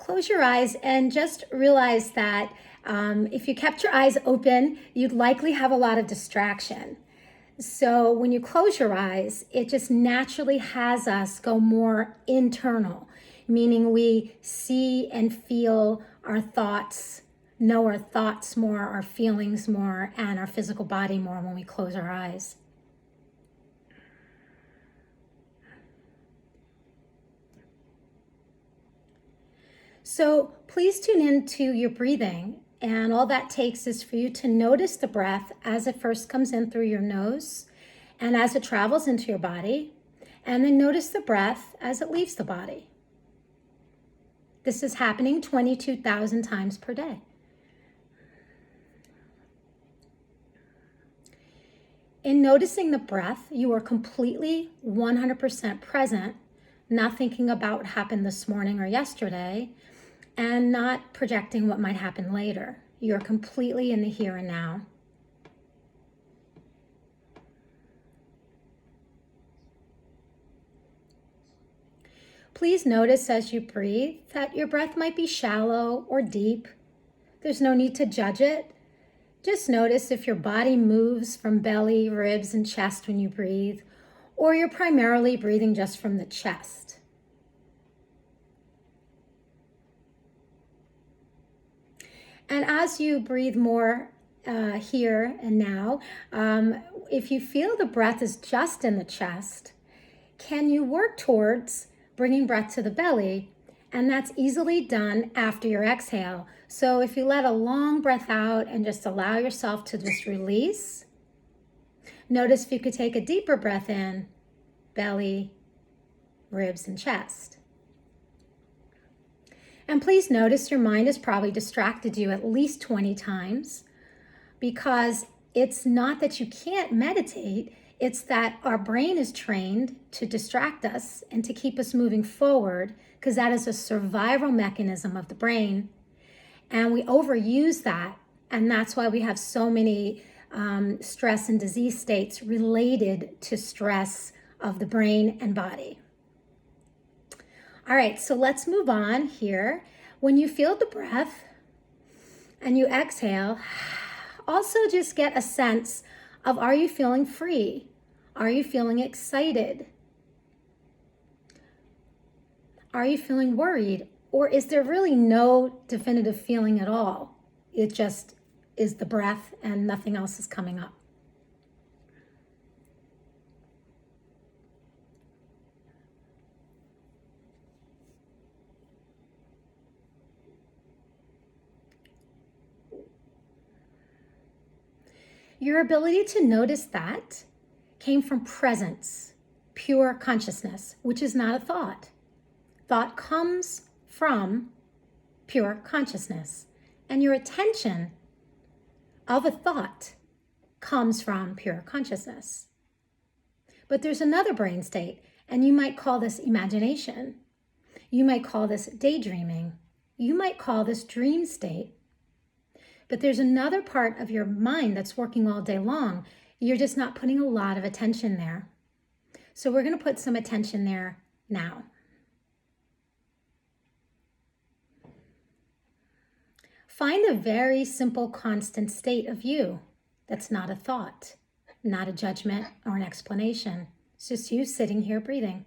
close your eyes and just realize that if you kept your eyes open, you'd likely have a lot of distraction. So when you close your eyes, it just naturally has us go more internal, meaning we see and feel our thoughts, know our thoughts more, our feelings more, and our physical body more when we close our eyes. So please tune into your breathing, and all that takes is for you to notice the breath as it first comes in through your nose and as it travels into your body, and then notice the breath as it leaves the body. This is happening 22,000 times per day. In noticing the breath, you are completely 100% present, not thinking about what happened this morning or yesterday, and not projecting what might happen later. You're completely in the here and now. Please notice as you breathe that your breath might be shallow or deep. There's no need to judge it. Just notice if your body moves from belly, ribs, and chest when you breathe, or you're primarily breathing just from the chest. And as you breathe more here and now, if you feel the breath is just in the chest, can you work towards bringing breath to the belly? And that's easily done after your exhale. So if you let a long breath out and just allow yourself to just release, notice if you could take a deeper breath in, belly, ribs, and chest. And please notice your mind has probably distracted you at least 20 times, because it's not that you can't meditate, it's that our brain is trained to distract us and to keep us moving forward, because that is a survival mechanism of the brain. And we overuse that, and that's why we have so many stress and disease states related to stress of the brain and body. All right, so let's move on here. When you feel the breath and you exhale, also just get a sense of, are you feeling free? Are you feeling excited? Are you feeling worried? Or is there really no definitive feeling at all? It just is the breath and nothing else is coming up. Your ability to notice that came from presence, pure consciousness, which is not a thought. Thought comes from pure consciousness, and your attention of a thought comes from pure consciousness. But there's another brain state, and you might call this imagination. You might call this daydreaming. You might call this dream state. But there's another part of your mind that's working all day long. You're just not putting a lot of attention there. So we're going to put some attention there now. Find a very simple, constant state of you that's not a thought, not a judgment or an explanation. It's just you sitting here breathing.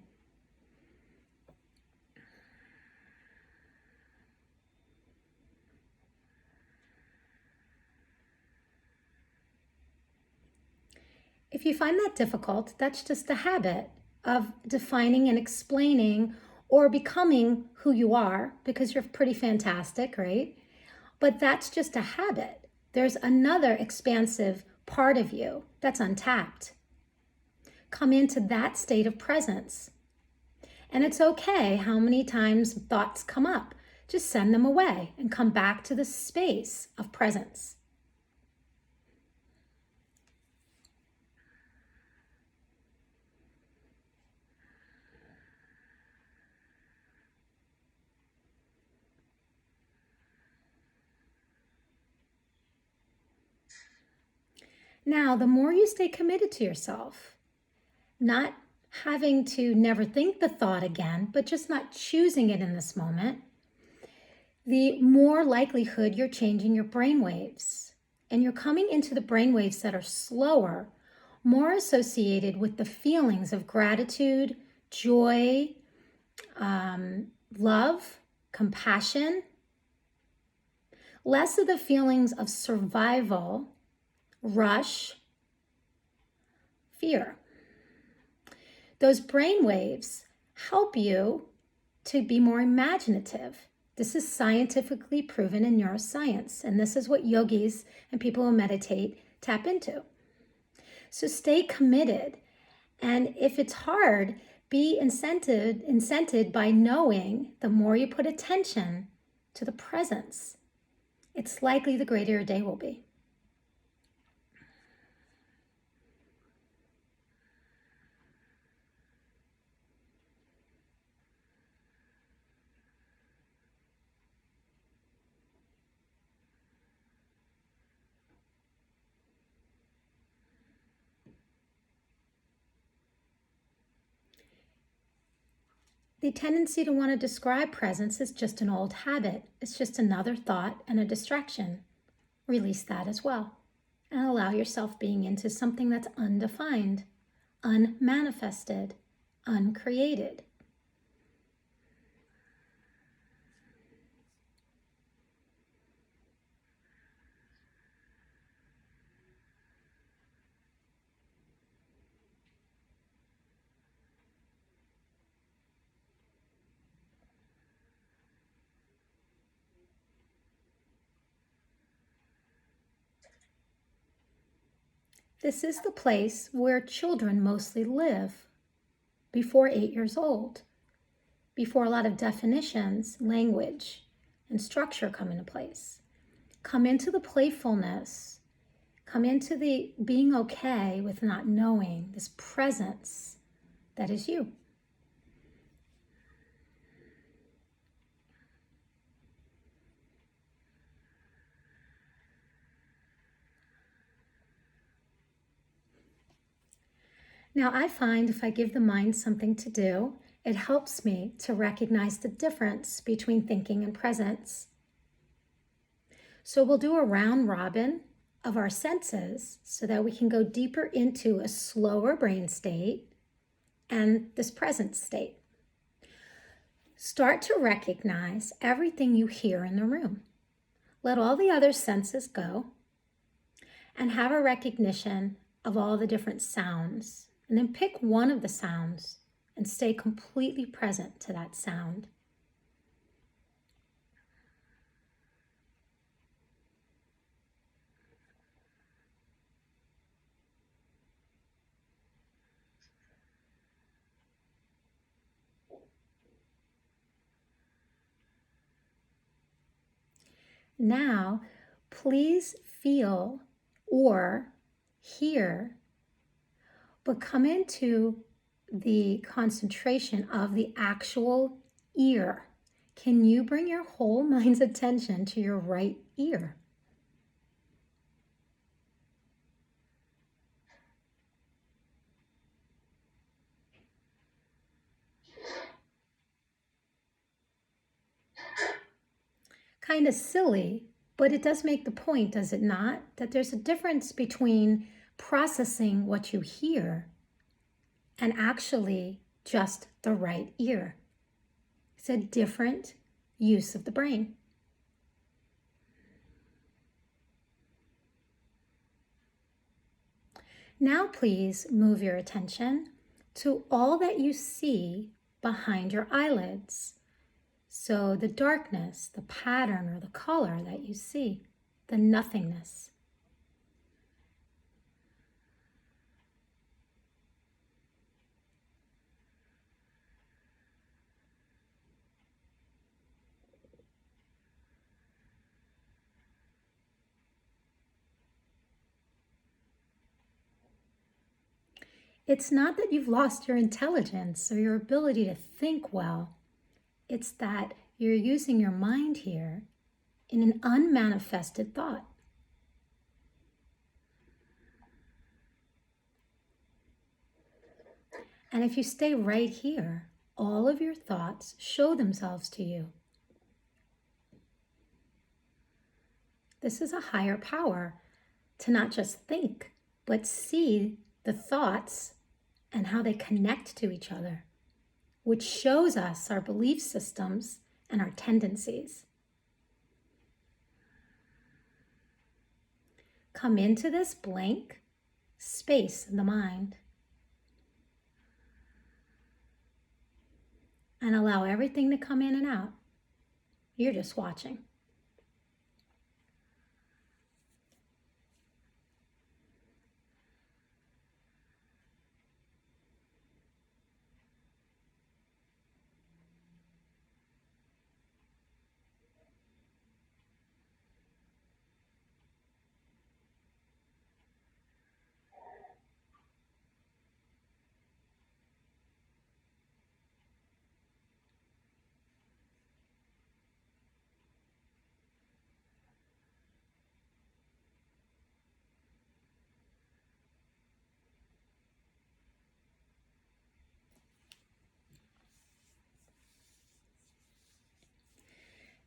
If you find that difficult, that's just a habit of defining and explaining or becoming who you are, because you're pretty fantastic, right? But that's just a habit. There's another expansive part of you that's untapped. Come into that state of presence. And it's okay how many times thoughts come up. Just send them away and come back to the space of presence. Now, the more you stay committed to yourself, not having to never think the thought again, but just not choosing it in this moment, the more likelihood you're changing your brain waves. And you're coming into the brain waves that are slower, more associated with the feelings of gratitude, joy, love, compassion, less of the feelings of survival, rush, fear. Those brain waves help you to be more imaginative. This is scientifically proven in neuroscience, and this is what yogis and people who meditate tap into. So stay committed, and if it's hard, be incented by knowing the more you put attention to the presence, it's likely the greater your day will be. The tendency to want to describe presence is just an old habit. It's just another thought and a distraction. Release that as well and allow yourself being into something that's undefined, unmanifested, uncreated. This is the place where children mostly live before 8 years old, before a lot of definitions, language, and structure come into place. Come into the playfulness, come into the being okay with not knowing, this presence that is you. Now, I find if I give the mind something to do, it helps me to recognize the difference between thinking and presence. So we'll do a round robin of our senses so that we can go deeper into a slower brain state and this present state. Start to recognize everything you hear in the room. Let all the other senses go and have a recognition of all the different sounds. And then pick one of the sounds and stay completely present to that sound. Now, please feel or hear, but come into the concentration of the actual ear. Can you bring your whole mind's attention to your right ear? Kind of silly, but it does make the point, does it not? That there's a difference between processing what you hear and actually just the right ear. It's a different use of the brain. Now please move your attention to all that you see behind your eyelids. So the darkness, the pattern, or the color that you see, the nothingness. It's not that you've lost your intelligence or your ability to think well. It's that you're using your mind here in an unmanifested thought. And if you stay right here, all of your thoughts show themselves to you. This is a higher power to not just think, but see the thoughts and how they connect to each other, which shows us our belief systems and our tendencies. Come into this blank space in the mind and allow everything to come in and out. You're just watching.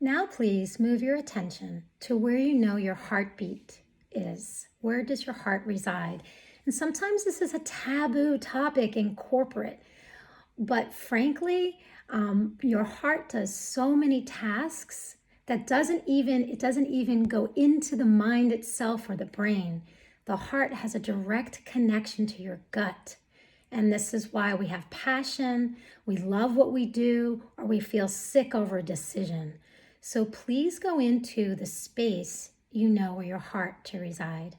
Now please move your attention to where you know your heartbeat is. Where does your heart reside? And sometimes this is a taboo topic in corporate, but frankly, your heart does so many tasks that it doesn't even go into the mind itself or the brain. The heart has a direct connection to your gut. And this is why we have passion, we love what we do, or we feel sick over a decision. So please go into the space you know where your heart to reside.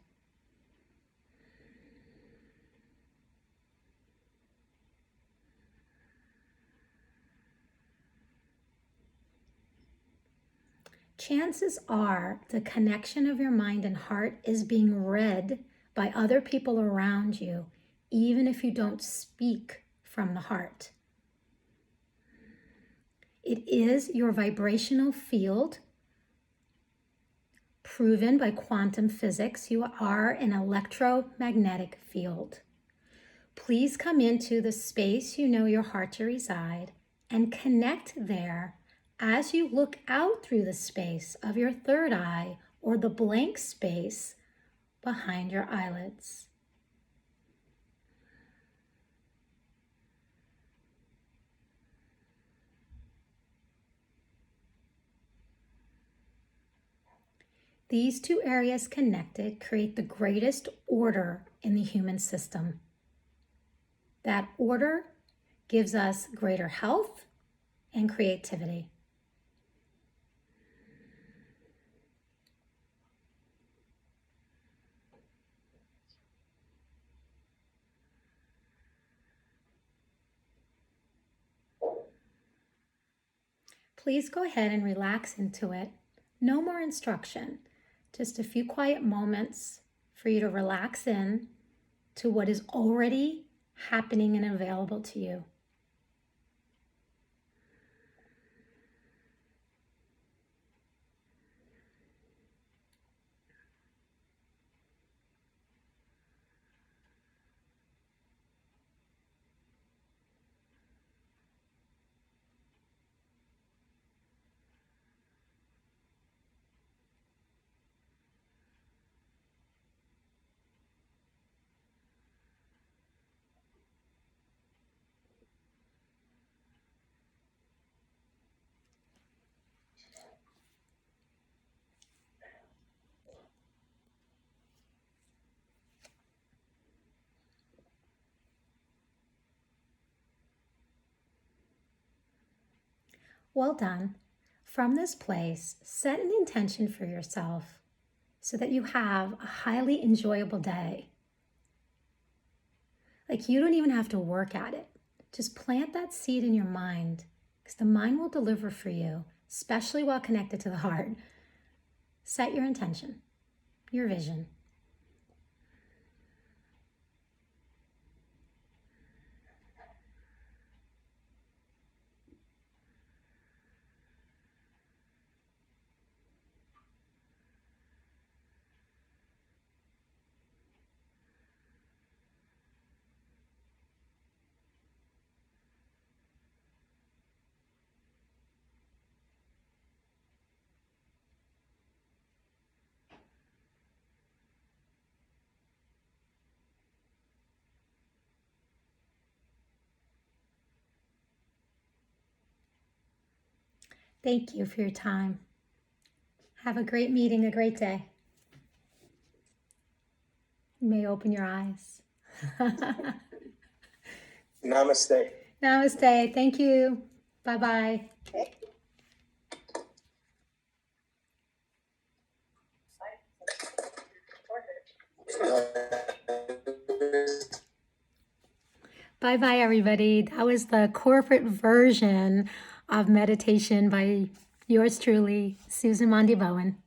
Chances are the connection of your mind and heart is being read by other people around you, even if you don't speak from the heart. It is your vibrational field, proven by quantum physics. You are an electromagnetic field. Please come into the space you know your heart to reside and connect there as you look out through the space of your third eye or the blank space behind your eyelids. These two areas connected create the greatest order in the human system. That order gives us greater health and creativity. Please go ahead and relax into it. No more instruction, just a few quiet moments for you to relax in to what is already happening and available to you. Well done. From this place, set an intention for yourself so that you have a highly enjoyable day. Like you don't even have to work at it. Just plant that seed in your mind because the mind will deliver for you, especially while connected to the heart. Set your intention, your vision. Thank you for your time. Have a great meeting, a great day. You may open your eyes. Namaste. Namaste. Thank you. Bye-bye. Bye-bye, everybody. That was the corporate version of meditation by yours truly, Susan Mondi Bowen.